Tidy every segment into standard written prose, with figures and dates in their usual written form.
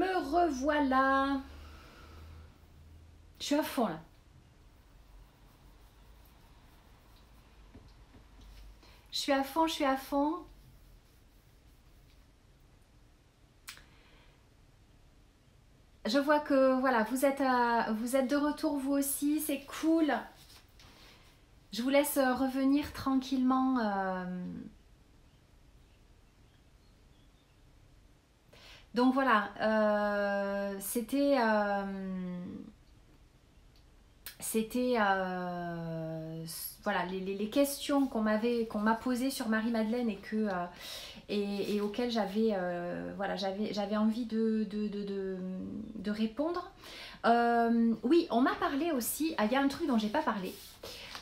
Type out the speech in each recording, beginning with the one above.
Me revoilà. Je suis à fond là. Je suis à fond, je suis à fond. Je vois que voilà, vous êtes de retour vous aussi, c'est cool. Je vous laisse revenir tranquillement. Donc voilà, c'était voilà les questions qu'on m'a posées sur Marie-Madeleine et auxquelles voilà, j'avais envie de répondre. Oui, on m'a parlé aussi. Ah, il y a un truc dont j'ai pas parlé.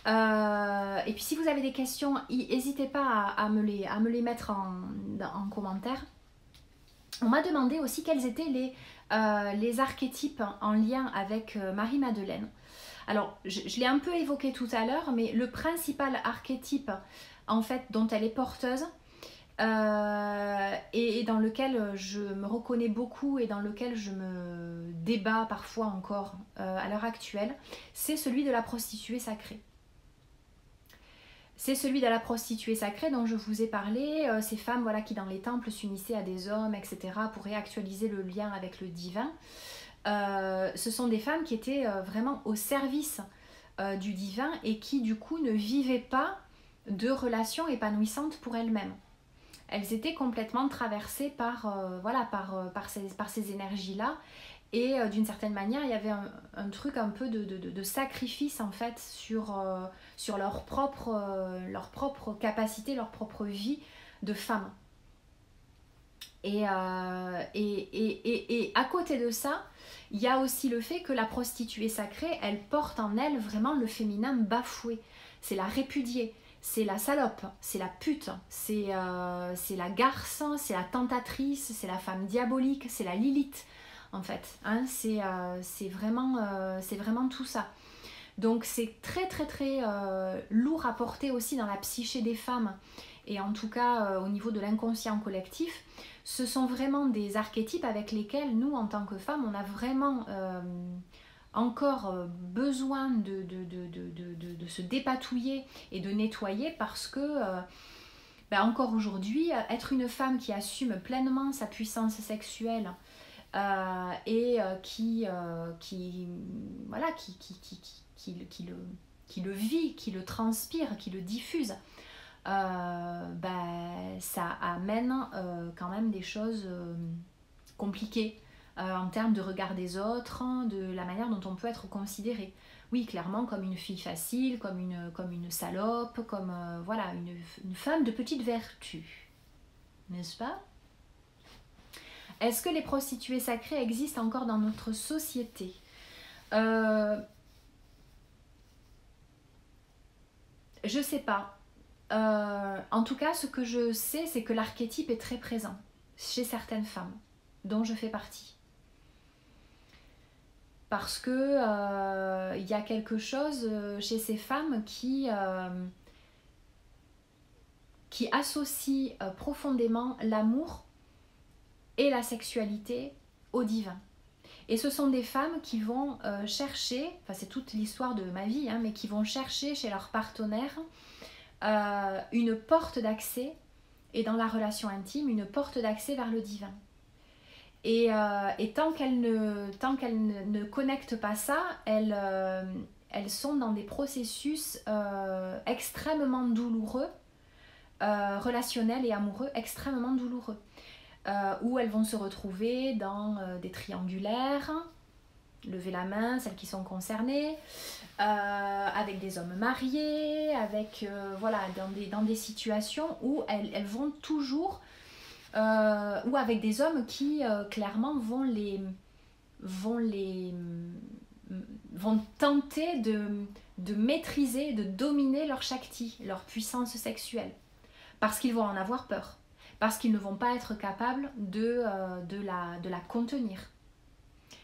Et puis si vous avez des questions, n'hésitez pas à me les mettre en commentaire. On m'a demandé aussi quels étaient les archétypes en lien avec Marie-Madeleine. Alors, je l'ai un peu évoqué tout à l'heure, mais le principal archétype en fait dont elle est porteuse et dans lequel je me reconnais beaucoup et dans lequel je me débat parfois encore à l'heure actuelle, c'est celui de la prostituée sacrée. C'est celui de la prostituée sacrée dont je vous ai parlé, ces femmes voilà, qui dans les temples s'unissaient à des hommes, etc., pour réactualiser le lien avec le divin. Ce sont des femmes qui étaient vraiment au service du divin et qui du coup ne vivaient pas de relations épanouissantes pour elles-mêmes. Elles étaient complètement traversées par ces énergies-là. Et d'une certaine manière, il y avait un truc un peu de sacrifice en fait sur leur propre capacité, leur propre vie de femme. Et à côté de ça, il y a aussi le fait que la prostituée sacrée, elle porte en elle vraiment le féminin bafoué. C'est la répudiée, c'est la salope, c'est la pute, c'est la garce, c'est la tentatrice, c'est la femme diabolique, c'est la Lilith. En fait, hein, c'est vraiment tout ça. Donc c'est très très très lourd à porter aussi dans la psyché des femmes et en tout cas au niveau de l'inconscient collectif. Ce sont vraiment des archétypes avec lesquels nous en tant que femmes on a vraiment encore besoin de se dépatouiller et de nettoyer parce que encore aujourd'hui être une femme qui assume pleinement sa puissance sexuelle et qui le vit, qui le transpire, qui le diffuse, ça amène quand même des choses compliquées en termes de regard des autres, de la manière dont on peut être considéré. Oui, clairement comme une fille facile, comme une salope, comme voilà, une femme de petite vertu. N'est-ce pas ? Est-ce que les prostituées sacrées existent encore dans notre société ? Je sais pas. En tout cas, ce que je sais, c'est que l'archétype est très présent chez certaines femmes, dont je fais partie. Parce que y a quelque chose chez ces femmes qui associe profondément l'amour et la sexualité au divin. Et ce sont des femmes qui vont chercher, enfin c'est toute l'histoire de ma vie, hein, mais qui vont chercher chez leur partenaire une porte d'accès, et dans la relation intime, une porte d'accès vers le divin. Et tant qu'elles ne connectent pas ça, elles sont dans des processus extrêmement douloureux, relationnels et amoureux extrêmement douloureux. Où elles vont se retrouver dans des triangulaires, lever la main, celles qui sont concernées, avec des hommes mariés, avec voilà, dans des situations où elles vont toujours, ou avec des hommes qui clairement vont tenter de maîtriser, de dominer leur shakti, leur puissance sexuelle, parce qu'ils vont en avoir peur. Parce qu'ils ne vont pas être capables de la contenir.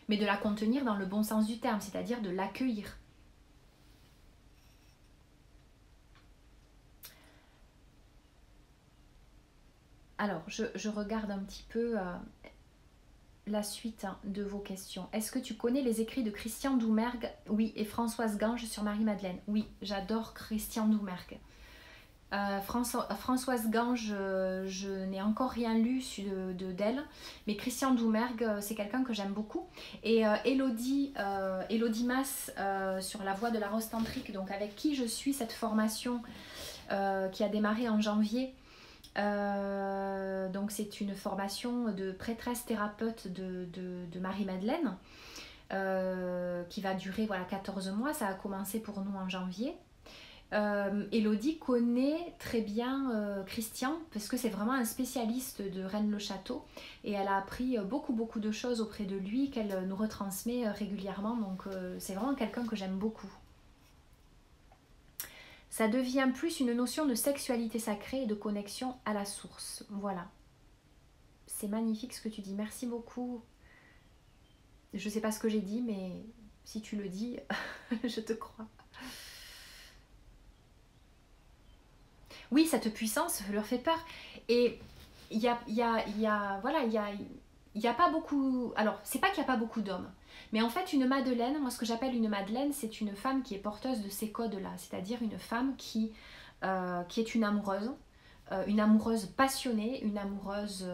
Mais de la contenir dans le bon sens du terme, c'est-à-dire de l'accueillir. Alors, je regarde un petit peu la suite de vos questions. Est-ce que tu connais les écrits de Christian Doumergue? Oui, et Françoise Gange sur Marie-Madeleine. Oui, j'adore Christian Doumergue. Françoise Gange, je n'ai encore rien lu d'elle, mais Christian Doumergue, c'est quelqu'un que j'aime beaucoup. Et Elodie Mas sur La Voie de la Rose Tantrique, donc avec qui je suis cette formation qui a démarré en janvier. Donc c'est une formation de prêtresse thérapeute de Marie-Madeleine qui va durer 14 mois. Ça a commencé pour nous en janvier. Elodie connaît très bien Christian parce que c'est vraiment un spécialiste de Rennes-le-Château et elle a appris beaucoup de choses auprès de lui qu'elle nous retransmet régulièrement, donc c'est vraiment quelqu'un que j'aime beaucoup. Ça devient plus une notion de sexualité sacrée et de connexion à la source. Voilà. C'est magnifique ce que tu dis. Merci beaucoup. Je ne sais pas ce que j'ai dit, mais si tu le dis, je te crois. Oui, cette puissance leur fait peur. Et il y a pas beaucoup... Alors, c'est pas qu'il n'y a pas beaucoup d'hommes. Mais en fait, une Madeleine, moi ce que j'appelle une Madeleine, c'est une femme qui est porteuse de ces codes-là. C'est-à-dire une femme qui est une amoureuse passionnée, une amoureuse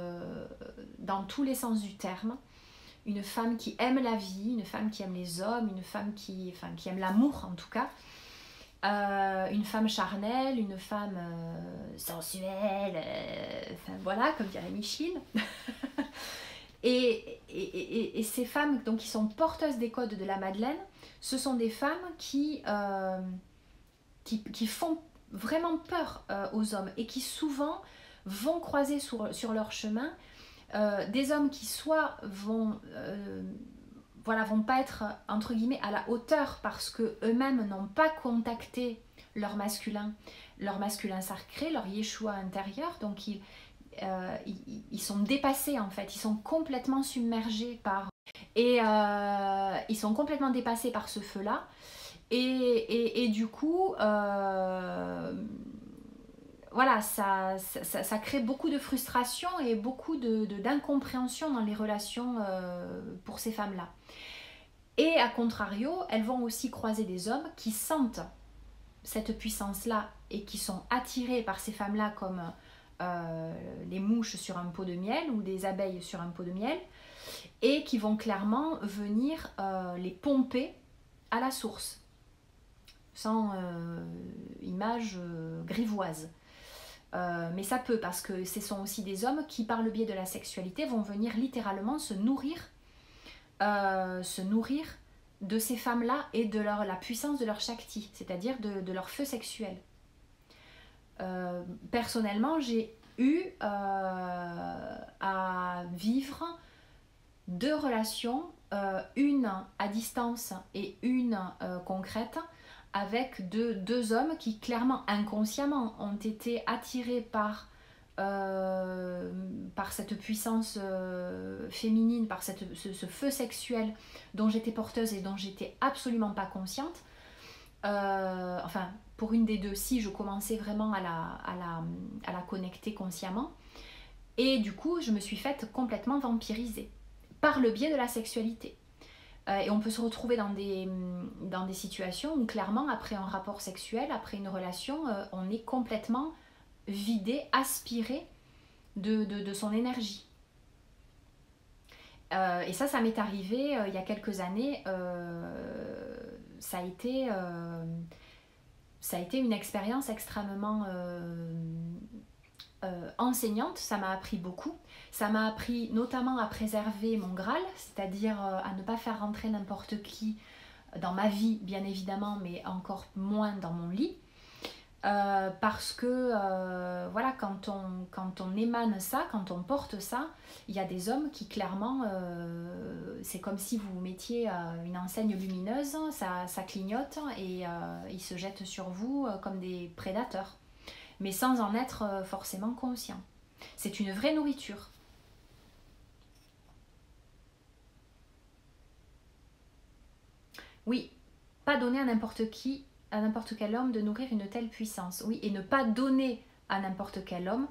dans tous les sens du terme. Une femme qui aime la vie, une femme qui aime les hommes, une femme qui aime l'amour en tout cas. Une femme charnelle, une femme sensuelle, voilà, comme dirait Micheline. Et ces femmes donc, qui sont porteuses des codes de la Madeleine, ce sont des femmes qui font vraiment peur aux hommes et qui souvent vont croiser sur leur chemin des hommes qui soit vont pas être entre guillemets à la hauteur parce que eux-mêmes n'ont pas contacté leur masculin sacré, leur Yeshua intérieur, donc ils sont dépassés en fait, ils sont complètement submergés par ils sont complètement dépassés par ce feu-là et du coup voilà, ça crée beaucoup de frustration et beaucoup d'incompréhension dans les relations pour ces femmes-là. Et à contrario, elles vont aussi croiser des hommes qui sentent cette puissance-là et qui sont attirés par ces femmes-là comme les mouches sur un pot de miel ou des abeilles sur un pot de miel et qui vont clairement venir les pomper à la source, sans image grivoise. Mais ça peut, parce que ce sont aussi des hommes qui, par le biais de la sexualité, vont venir littéralement se nourrir de ces femmes-là et de la puissance de leur Shakti, c'est-à-dire de leur feu sexuel. Personnellement, j'ai eu à vivre 2 relations, une à distance et une concrète, avec deux hommes qui clairement inconsciemment ont été attirés par cette puissance féminine, par ce feu sexuel dont j'étais porteuse et dont j'étais absolument pas consciente. Enfin, pour une des deux, si je commençais vraiment à la connecter consciemment. Et du coup, je me suis faite complètement vampiriser par le biais de la sexualité. Et on peut se retrouver dans des situations où clairement, après un rapport sexuel, après une relation, on est complètement vidé, aspiré de son énergie. Et ça m'est arrivé il y a quelques années. Ça a été une expérience extrêmement enseignante. Ça m'a appris beaucoup. Ça m'a appris notamment à préserver mon Graal, c'est-à-dire à ne pas faire rentrer n'importe qui dans ma vie, bien évidemment, mais encore moins dans mon lit. Parce que voilà, quand on émane ça, quand on porte ça, il y a des hommes qui clairement, c'est comme si vous mettiez une enseigne lumineuse, ça clignote et ils se jettent sur vous comme des prédateurs, mais sans en être forcément conscient. C'est une vraie nourriture. Oui, pas donner à n'importe qui, à n'importe quel homme de nourrir une telle puissance. Oui, et ne pas donner à n'importe quel homme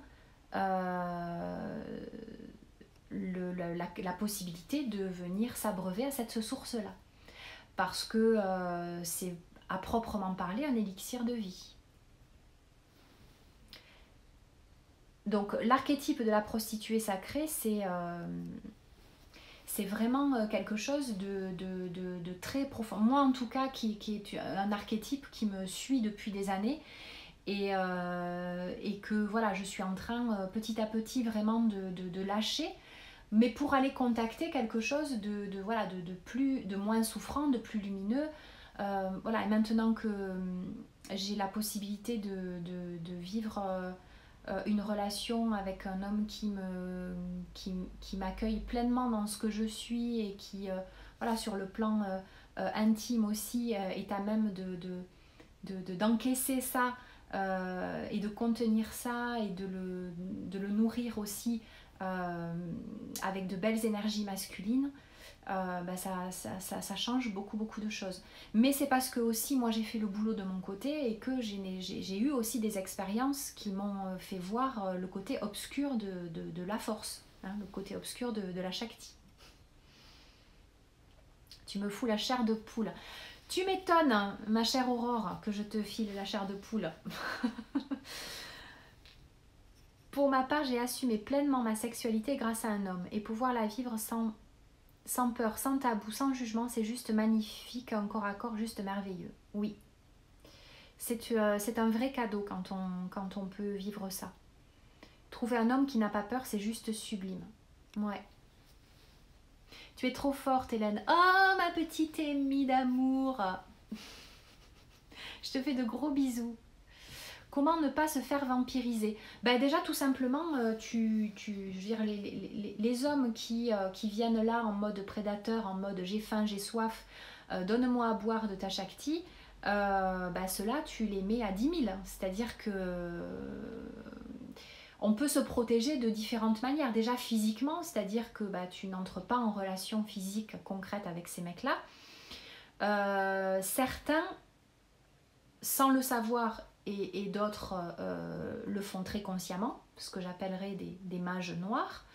la possibilité de venir s'abreuver à cette source-là. Parce que c'est à proprement parler un élixir de vie. Donc l'archétype de la prostituée sacrée, c'est vraiment quelque chose de très profond. Moi en tout cas, qui est un archétype qui me suit depuis des années et que voilà, je suis en train petit à petit vraiment de lâcher, mais pour aller contacter quelque chose de moins souffrant, de plus lumineux. Voilà, et maintenant que j'ai la possibilité de vivre une relation avec un homme qui m'accueille pleinement dans ce que je suis et qui, voilà, sur le plan intime aussi, est à même d'encaisser ça et de contenir ça et de le nourrir aussi avec de belles énergies masculines. Ça change beaucoup de choses. Mais c'est parce que aussi moi j'ai fait le boulot de mon côté et que j'ai eu aussi des expériences qui m'ont fait voir le côté obscur de la force, hein, le côté obscur de la Shakti. Tu me fous la chair de poule. Tu m'étonnes, ma chère Aurore, que je te file la chair de poule. Pour ma part, j'ai assumé pleinement ma sexualité grâce à un homme et pouvoir la vivre sans peur, sans tabou, sans jugement, c'est juste magnifique, un corps à corps juste merveilleux. Oui, c'est un vrai cadeau quand on peut vivre ça. Trouver un homme qui n'a pas peur, c'est juste sublime. Ouais. Tu es trop forte, Hélène. Oh, ma petite Amy d'amour. Je te fais de gros bisous. Comment ne pas se faire vampiriser? Ben déjà tout simplement, je veux dire, les hommes qui viennent là en mode prédateur, en mode j'ai faim, j'ai soif, donne-moi à boire de ta Shakti, ceux-là tu les mets à 10 000. C'est-à-dire que on peut se protéger de différentes manières. Déjà physiquement, c'est-à-dire que tu n'entres pas en relation physique concrète avec ces mecs-là. Certains, sans le savoir, et d'autres le font très consciemment, ce que j'appellerais des mages noirs,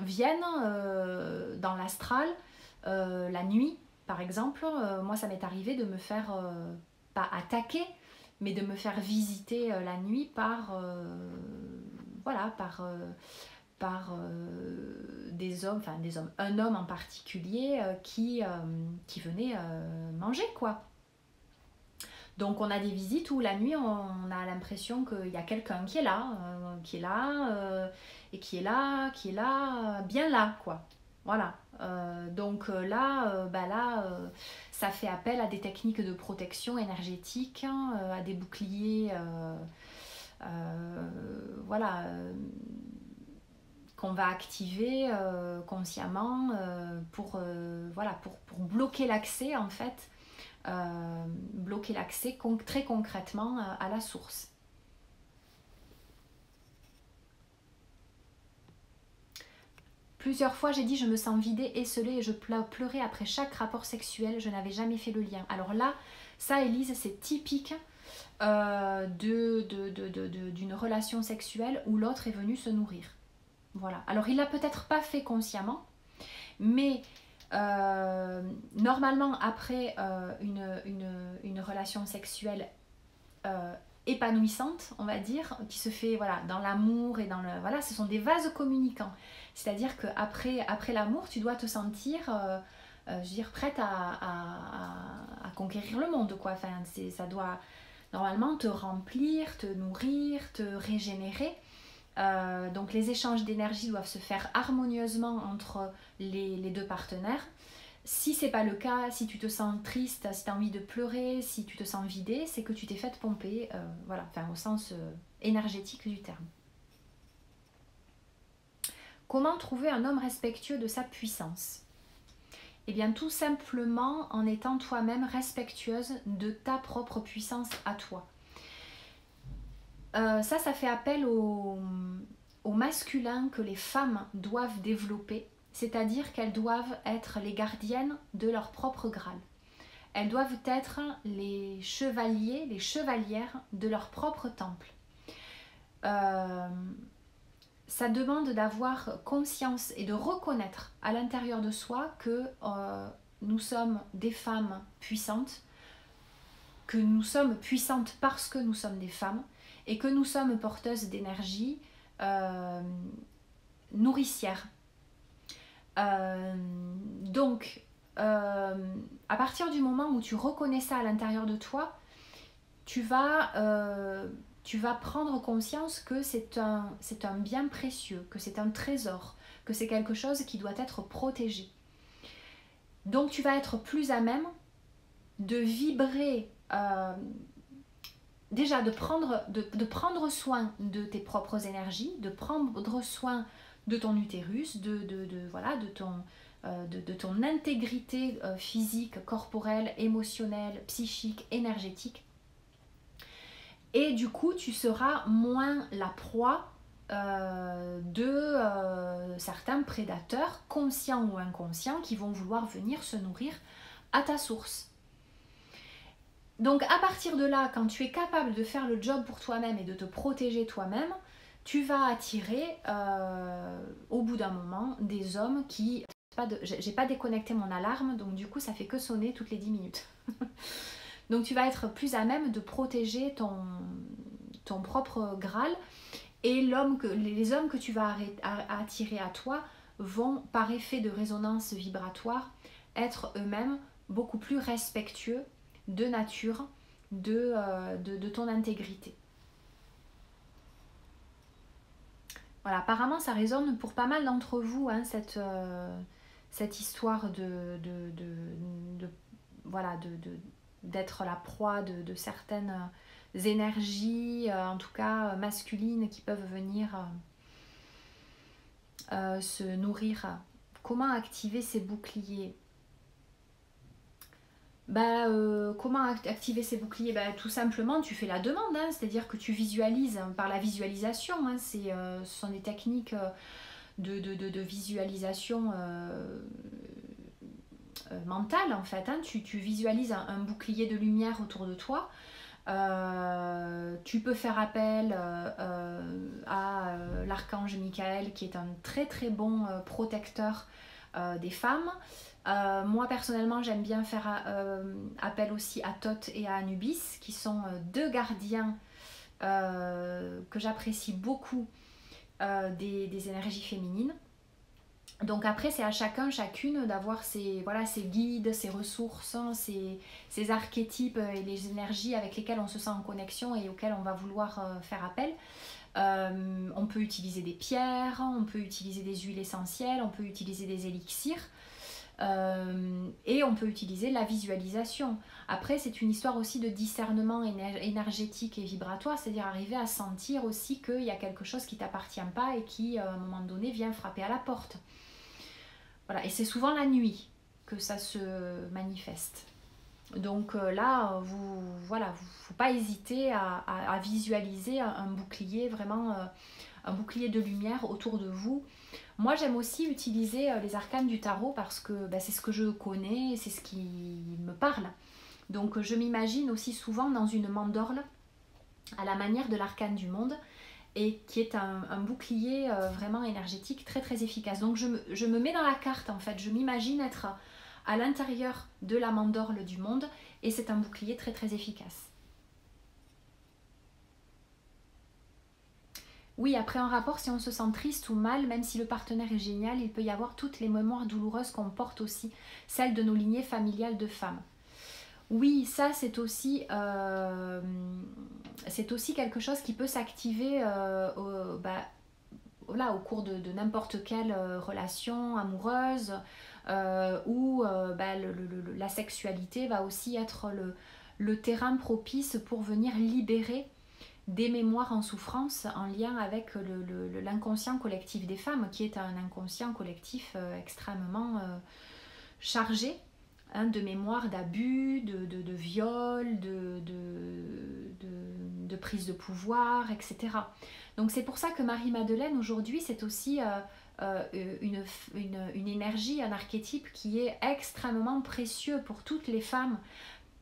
viennent dans l'astral la nuit, par exemple. Moi, ça m'est arrivé de me faire, pas attaquer, mais de me faire visiter la nuit par des hommes, un homme en particulier qui venait manger, quoi. Donc on a des visites où la nuit on a l'impression qu'il y a quelqu'un qui est là, et qui est là, bien là, quoi. Voilà. Ça fait appel à des techniques de protection énergétique, à des boucliers, qu'on va activer consciemment pour bloquer l'accès, en fait. Bloquer l'accès très concrètement à la source. Plusieurs fois j'ai dit je me sens vidée, esselée et je pleurais après chaque rapport sexuel, je n'avais jamais fait le lien. Alors là, ça Élise, c'est typique d'une relation sexuelle où l'autre est venu se nourrir. Voilà. Alors il l'a peut-être pas fait consciemment, mais normalement après une relation sexuelle épanouissante, on va dire, qui se fait dans l'amour et dans le... Voilà, ce sont des vases communicants. C'est-à-dire qu'après l'amour, tu dois te sentir prête à conquérir le monde, quoi. Enfin, ça doit normalement te remplir, te nourrir, te régénérer. Donc les échanges d'énergie doivent se faire harmonieusement entre les deux partenaires. Si c'est pas le cas, si tu te sens triste, si tu as envie de pleurer, si tu te sens vidée, c'est que tu t'es faite pomper, au sens énergétique du terme. Comment trouver un homme respectueux de sa puissance? Eh bien tout simplement en étant toi-même respectueuse de ta propre puissance à toi. Ça fait appel au masculin que les femmes doivent développer, c'est-à-dire qu'elles doivent être les gardiennes de leur propre Graal. Elles doivent être les chevaliers, les chevalières de leur propre temple. ça demande d'avoir conscience et de reconnaître à l'intérieur de soi que nous sommes des femmes puissantes, que nous sommes puissantes parce que nous sommes des femmes et que nous sommes porteuses d'énergie nourricière. Donc, à partir du moment où tu reconnais ça à l'intérieur de toi, tu vas prendre conscience que c'est un bien précieux, que c'est un trésor, que c'est quelque chose qui doit être protégé. Donc tu vas être plus à même de vibrer, déjà de prendre soin de tes propres énergies, de prendre soin de ton utérus, de ton intégrité physique, corporelle, émotionnelle, psychique, énergétique. Et du coup, tu seras moins la proie de certains prédateurs, conscients ou inconscients, qui vont vouloir venir se nourrir à ta source. Donc à partir de là, quand tu es capable de faire le job pour toi-même et de te protéger toi-même, tu vas attirer au bout d'un moment des hommes qui... J'ai pas déconnecté mon alarme, donc du coup ça fait que sonner toutes les 10 minutes. Donc tu vas être plus à même de protéger ton propre Graal, et les hommes que tu vas attirer à toi vont, par effet de résonance vibratoire, être eux-mêmes beaucoup plus respectueux de nature, de ton intégrité. Voilà, apparemment ça résonne pour pas mal d'entre vous, hein, cette histoire d'être la proie de certaines énergies, en tout cas masculines, qui peuvent venir se nourrir. Comment activer ces boucliers ? Comment activer ces boucliers ? Tout simplement, tu fais la demande, hein, c'est-à-dire que tu visualises par la visualisation. Hein, ce sont des techniques de visualisation mentale, en fait. Hein. Tu visualises un bouclier de lumière autour de toi. Tu peux faire appel à l'archange Michael, qui est un très très bon protecteur des femmes. Moi personnellement j'aime bien faire appel aussi à Thoth et à Anubis, qui sont deux gardiens que j'apprécie beaucoup des énergies féminines. Donc après c'est à chacun, chacune d'avoir ses guides, ses ressources, ses archétypes et les énergies avec lesquelles on se sent en connexion et auxquelles on va vouloir faire appel. On peut utiliser des pierres, on peut utiliser des huiles essentielles, on peut utiliser des élixirs. Et on peut utiliser la visualisation. Après c'est une histoire aussi de discernement énergétique et vibratoire, c'est-à-dire arriver à sentir aussi qu'il y a quelque chose qui ne t'appartient pas et qui à un moment donné vient frapper à la porte. Voilà, et c'est souvent la nuit que ça se manifeste. Donc là, faut pas hésiter à visualiser un bouclier, vraiment un bouclier de lumière autour de vous. Moi j'aime aussi utiliser les arcanes du tarot parce que c'est ce que je connais, c'est ce qui me parle. Donc je m'imagine aussi souvent dans une mandorle à la manière de l'arcane du monde, et qui est un bouclier vraiment énergétique très très efficace. Donc je me mets dans la carte, en fait, je m'imagine être à l'intérieur de la mandorle du monde, et c'est un bouclier très très efficace. Oui, après un rapport, si on se sent triste ou mal, même si le partenaire est génial, il peut y avoir toutes les mémoires douloureuses qu'on porte aussi, celles de nos lignées familiales de femmes. Oui, ça c'est aussi quelque chose qui peut s'activer au cours de n'importe quelle relation amoureuse, où la sexualité va aussi être le terrain propice pour venir libérer des mémoires en souffrance en lien avec l'inconscient collectif des femmes, qui est un inconscient collectif extrêmement chargé, hein, de mémoire d'abus, de viol, de prise de pouvoir, etc. Donc c'est pour ça que Marie-Madeleine aujourd'hui c'est aussi une énergie, un archétype qui est extrêmement précieux pour toutes les femmes.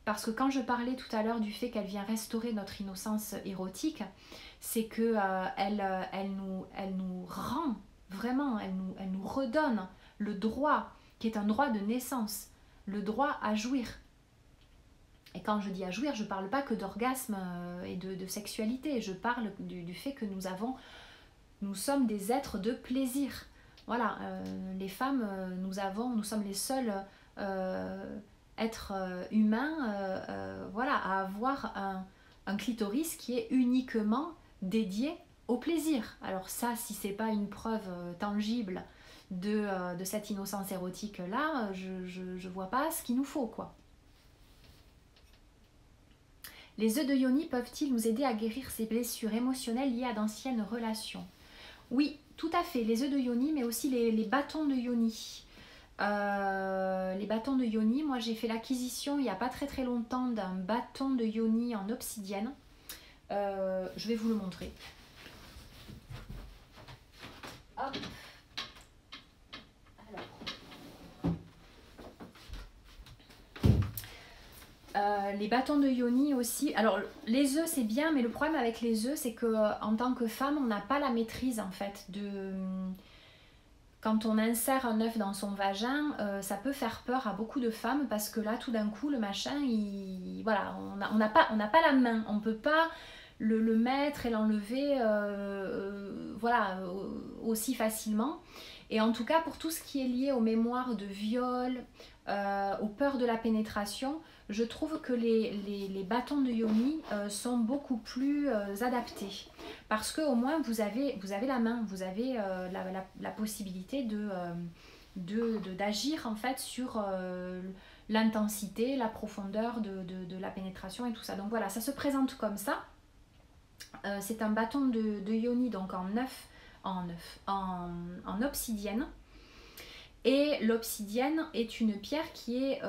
Parce que quand je parlais tout à l'heure du fait qu'elle vient restaurer notre innocence érotique, c'est que elle nous rend, vraiment, elle nous redonne le droit, qui est un droit de naissance, le droit à jouir. Et quand je dis à jouir, je ne parle pas que d'orgasme et de sexualité, je parle du fait que nous sommes des êtres de plaisir. Voilà, les femmes, nous sommes les seuls êtres humains voilà, à avoir un clitoris qui est uniquement dédié au plaisir. Alors ça, si c'est pas une preuve tangible de cette innocence érotique là, je vois pas ce qu'il nous faut, quoi. Les œufs de yoni peuvent-ils nous aider à guérir ces blessures émotionnelles liées à d'anciennes relations? Oui, tout à fait, les œufs de yoni, mais aussi les bâtons de yoni. Les bâtons de yoni, moi j'ai fait l'acquisition il n'y a pas très longtemps d'un bâton de yoni en obsidienne. Je vais vous le montrer. Hop. Les bâtons de yoni aussi. Alors les œufs c'est bien, mais le problème avec les œufs c'est que en tant que femme on n'a pas la maîtrise en fait de... Quand on insère un œuf dans son vagin, ça peut faire peur à beaucoup de femmes parce que là tout d'un coup le machin, voilà, on n'a pas la main, on ne peut pas le mettre et l'enlever voilà, aussi facilement. Et en tout cas pour tout ce qui est lié aux mémoires de viol, aux peurs de la pénétration, je trouve que les bâtons de yoni sont beaucoup plus adaptés. Parce qu'au moins vous avez la main, vous avez la possibilité d'agir en fait sur l'intensité, la profondeur de la pénétration et tout ça. Donc voilà, ça se présente comme ça. C'est un bâton de yoni donc en obsidienne. Et l'obsidienne est une pierre qui est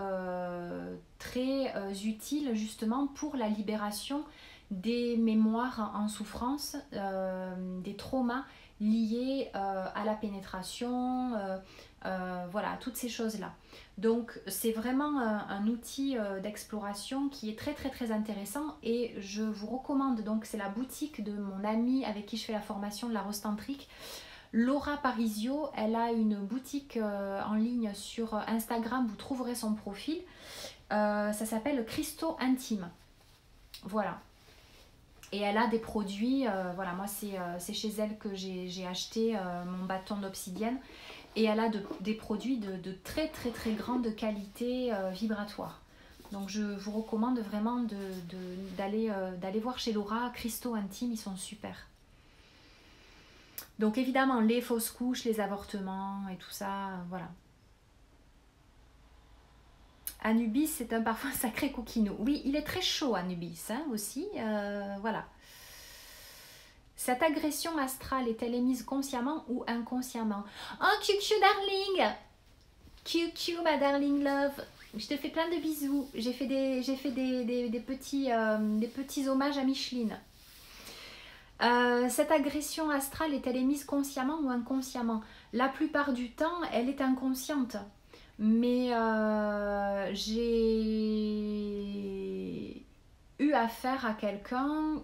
très utile justement pour la libération des mémoires en souffrance, des traumas liés à la pénétration, voilà, toutes ces choses-là. Donc c'est vraiment un outil d'exploration qui est très intéressant et je vous recommande, donc c'est la boutique de mon amie avec qui je fais la formation de la rose tantrique, Laura Parisio. Elle a une boutique en ligne sur Instagram, vous trouverez son profil, ça s'appelle Cristaux Intime, voilà. Et elle a des produits, voilà, moi c'est chez elle que j'ai acheté mon bâton d'obsidienne. Et elle a des produits de très grande qualité vibratoire. Donc je vous recommande vraiment d'aller voir chez Laura, Cristaux Intimes, ils sont super. Donc évidemment les fausses couches, les avortements et tout ça, voilà. Anubis, c'est un parfum sacré coquinou. Oui, il est très chaud Anubis hein, aussi, voilà. Cette agression astrale est-elle émise consciemment ou inconsciemment? Oh, QQ darling! QQ ma darling love! Je te fais plein de bisous. J'ai fait des petits hommages à Micheline. Cette agression astrale est-elle émise consciemment ou inconsciemment? La plupart du temps, elle est inconsciente. Mais j'ai eu affaire à quelqu'un...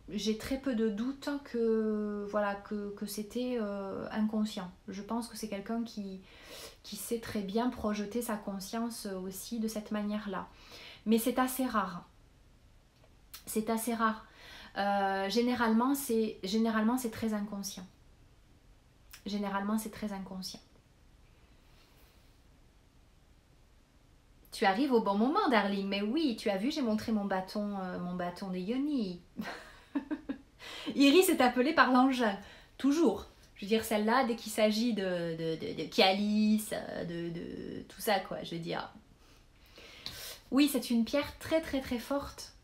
J'ai très peu de doutes que, voilà, que c'était inconscient. Je pense que c'est quelqu'un qui sait très bien projeter sa conscience aussi de cette manière-là. Mais c'est assez rare. C'est assez rare. Généralement, c'est très inconscient. Généralement, c'est très inconscient. Tu arrives au bon moment, darling. Mais oui, tu as vu, j'ai montré mon bâton de yoni. Iris est appelée par l'engin, toujours. Je veux dire, celle-là, dès qu'il s'agit de calice, de tout ça, quoi, je veux dire. Oui, c'est une pierre très forte,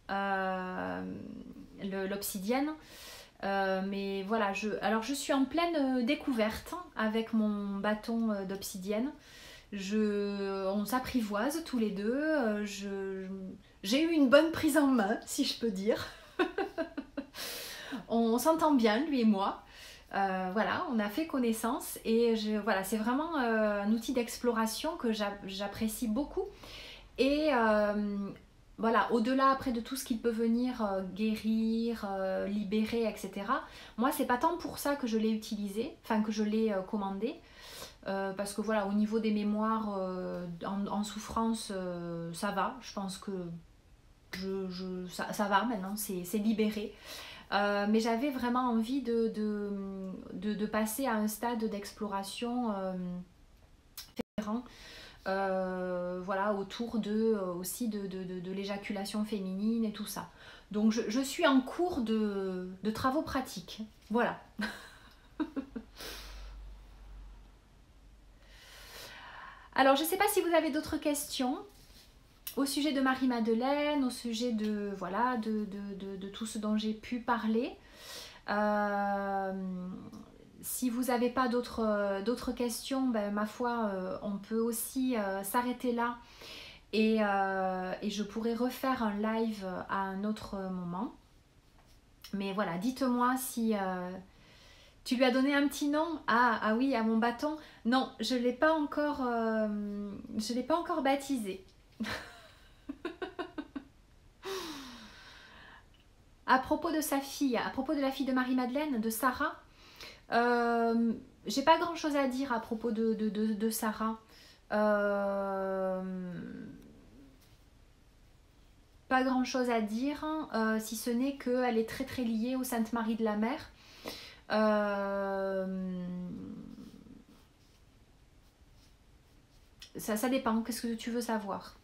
l'obsidienne. Mais voilà, je suis en pleine découverte avec mon bâton d'obsidienne. On s'apprivoise tous les deux. J'ai eu une bonne prise en main, si je peux dire. On s'entend bien, lui et moi. Voilà, on a fait connaissance et voilà, c'est vraiment un outil d'exploration que j'apprécie beaucoup. Et voilà, au-delà après de tout ce qu'il peut venir guérir, libérer, etc. Moi, c'est pas tant pour ça que je l'ai utilisé, enfin que je l'ai commandé, parce que voilà, au niveau des mémoires en souffrance, ça va. Je pense que ça va maintenant, c'est libéré. Mais j'avais vraiment envie de passer à un stade d'exploration différent. Voilà, autour aussi de l'éjaculation féminine et tout ça. Donc je suis en cours de travaux pratiques. Voilà. Alors je ne sais pas si vous avez d'autres questions au sujet de Marie-Madeleine, au sujet de, voilà, de tout ce dont j'ai pu parler. Si vous n'avez pas d'autres questions, ben, ma foi, on peut aussi s'arrêter là et je pourrais refaire un live à un autre moment. Mais voilà, dites-moi si tu lui as donné un petit nom. Ah oui, à mon bâton. Non, je ne l'ai pas encore baptisé. À propos de sa fille, à propos de la fille de Marie-Madeleine, de Sarah, j'ai pas grand chose à dire à propos de Sarah. Pas grand chose à dire, si ce n'est qu'elle est très très liée aux Saintes Maries de la Mer. Ça dépend, qu'est-ce que tu veux savoir?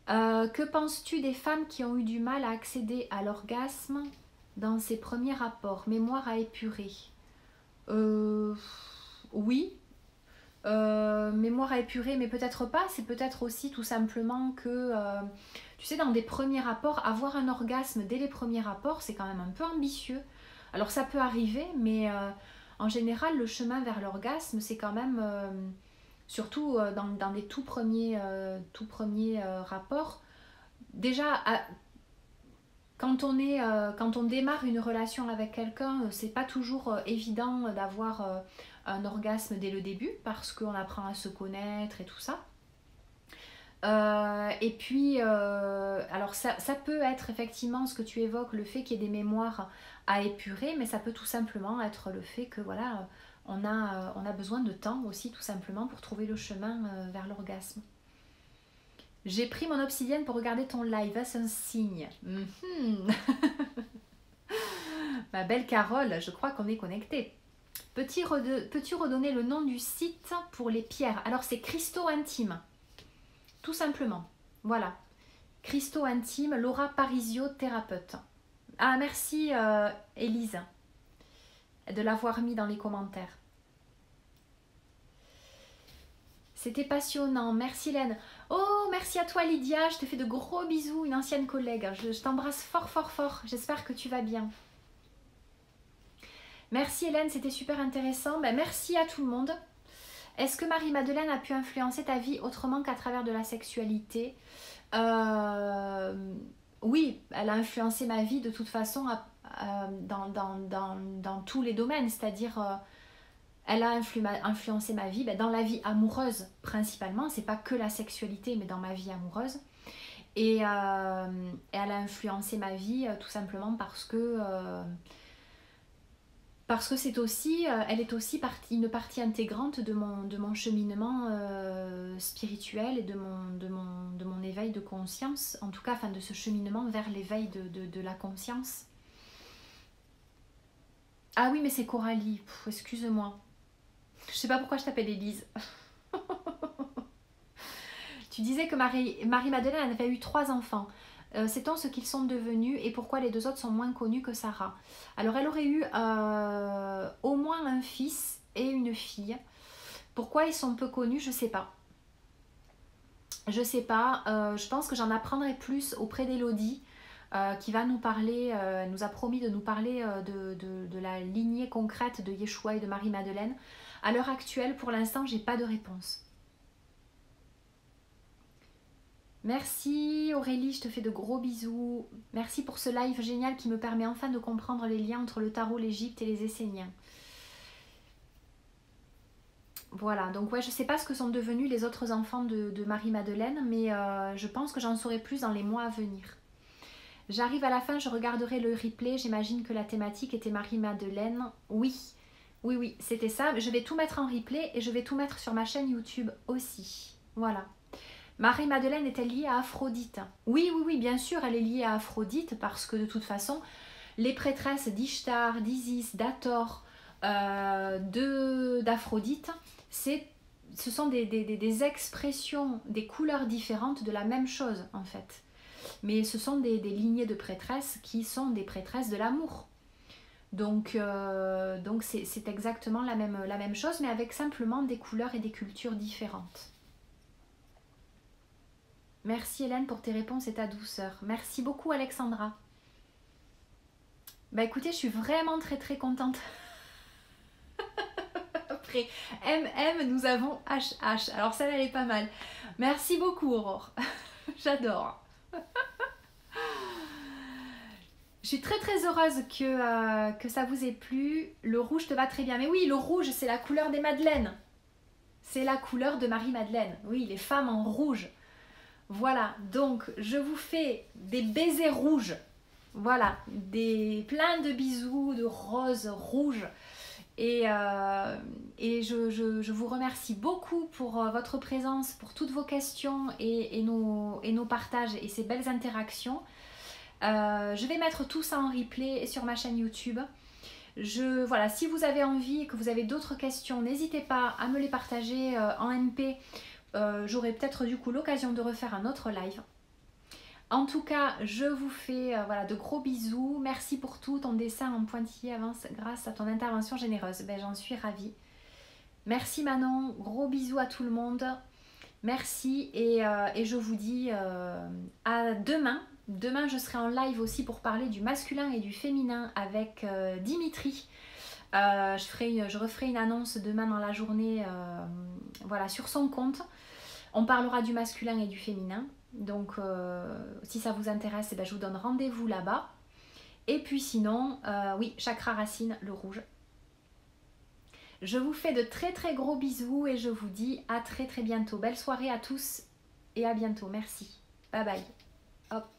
Que penses-tu des femmes qui ont eu du mal à accéder à l'orgasme dans ses premiers rapports? Mémoire à épurer. Oui. Mémoire à épurer, mais peut-être pas. C'est peut-être aussi tout simplement que, tu sais, dans des premiers rapports, avoir un orgasme dès les premiers rapports, c'est quand même un peu ambitieux. Alors ça peut arriver, mais en général, le chemin vers l'orgasme, c'est quand même, surtout dans les tout premiers rapports, déjà, quand on démarre une relation avec quelqu'un, c'est pas toujours évident d'avoir un orgasme dès le début parce qu'on apprend à se connaître et tout ça. Et puis, alors ça peut être effectivement ce que tu évoques, le fait qu'il y ait des mémoires à épurer, mais ça peut tout simplement être le fait que voilà, on a besoin de temps aussi tout simplement pour trouver le chemin vers l'orgasme. J'ai pris mon obsidienne pour regarder ton live, c'est un signe. Ma belle Carole, je crois qu'on est connecté. Peux-tu redonner le nom du site pour les pierres? Alors c'est Cristaux Intime, tout simplement. Voilà, Cristaux Intime, Laura Parisio, thérapeute. Ah merci Élise de l'avoir mis dans les commentaires. C'était passionnant, merci Hélène. Oh, merci à toi Lydia, je te fais de gros bisous, une ancienne collègue. Je t'embrasse fort fort fort, j'espère que tu vas bien. Merci Hélène, c'était super intéressant. Ben, merci à tout le monde. Est-ce que Marie-Madeleine a pu influencer ta vie autrement qu'à travers de la sexualité? Oui, elle a influencé ma vie de toute façon dans tous les domaines, c'est-à-dire elle a influencé ma vie dans la vie amoureuse principalement, c'est pas que la sexualité mais dans ma vie amoureuse. Et elle a influencé ma vie tout simplement parce que c'est aussi, elle est aussi une partie intégrante de mon cheminement spirituel et de mon éveil de conscience, en tout cas de ce cheminement vers l'éveil de la conscience. Ah oui, mais c'est Coralie, excuse-moi. Je sais pas pourquoi je t'appelle Élise. Tu disais que Marie-Madeleine avait eu 3 enfants. Sait-on ce qu'ils sont devenus et pourquoi les 2 autres sont moins connus que Sarah? Alors elle aurait eu au moins un fils et une fille. Pourquoi ils sont peu connus, je sais pas. Je sais pas. Je pense que j'en apprendrai plus auprès d'Élodie qui va nous parler, nous a promis de nous parler de la lignée concrète de Yeshua et de Marie-Madeleine. À l'heure actuelle, pour l'instant, j'ai pas de réponse. Merci Aurélie, je te fais de gros bisous. Merci pour ce live génial qui me permet enfin de comprendre les liens entre le tarot, l'Égypte et les Esséniens. Voilà, donc ouais, je sais pas ce que sont devenus les autres enfants de Marie-Madeleine, mais je pense que j'en saurai plus dans les mois à venir. J'arrive à la fin, je regarderai le replay, j'imagine que la thématique était Marie-Madeleine. Oui, oui, oui, c'était ça. Je vais tout mettre en replay et je vais tout mettre sur ma chaîne YouTube aussi. Voilà. Marie-Madeleine est-elle liée à Aphrodite? Oui, oui, oui, bien sûr, elle est liée à Aphrodite parce que de toute façon, les prêtresses d'Ishtar, d'Isis, d'Hathor, d'Aphrodite, ce sont des expressions, des couleurs différentes de la même chose en fait. Mais ce sont des lignées de prêtresses qui sont des prêtresses de l'amour. Donc c'est exactement la même chose, mais avec simplement des couleurs et des cultures différentes. Merci Hélène pour tes réponses et ta douceur. Merci beaucoup Alexandra. Bah écoutez, je suis vraiment très très contente. Après MM, nous avons HH. Alors celle-là, elle est pas mal. Merci beaucoup Aurore. J'adore. Je suis très très heureuse que ça vous ait plu. Le rouge te va très bien. Mais oui, le rouge, c'est la couleur des Madeleines. C'est la couleur de Marie-Madeleine. Oui, les femmes en rouge. Voilà, donc je vous fais des baisers rouges. Voilà, plein de bisous, de roses rouges. Et je vous remercie beaucoup pour votre présence, pour toutes vos questions et nos partages et ces belles interactions. Je vais mettre tout ça en replay sur ma chaîne YouTube. Voilà, si vous avez envie et que vous avez d'autres questions, n'hésitez pas à me les partager en MP. J'aurai peut-être du coup l'occasion de refaire un autre live. En tout cas, je vous fais voilà, de gros bisous. Merci pour tout. Ton dessin en pointillé avance grâce à ton intervention généreuse. Ben, j'en suis ravie. Merci Manon. Gros bisous à tout le monde. Merci et je vous dis à demain. Demain, je serai en live aussi pour parler du masculin et du féminin avec Dimitri. Je referai une annonce demain dans la journée voilà, sur son compte. On parlera du masculin et du féminin. Donc si ça vous intéresse, eh ben, je vous donne rendez-vous là-bas. Et puis sinon, oui, chakra racine, le rouge. Je vous fais de très très gros bisous et je vous dis à très très bientôt. Belle soirée à tous et à bientôt. Merci. Bye bye. Hop.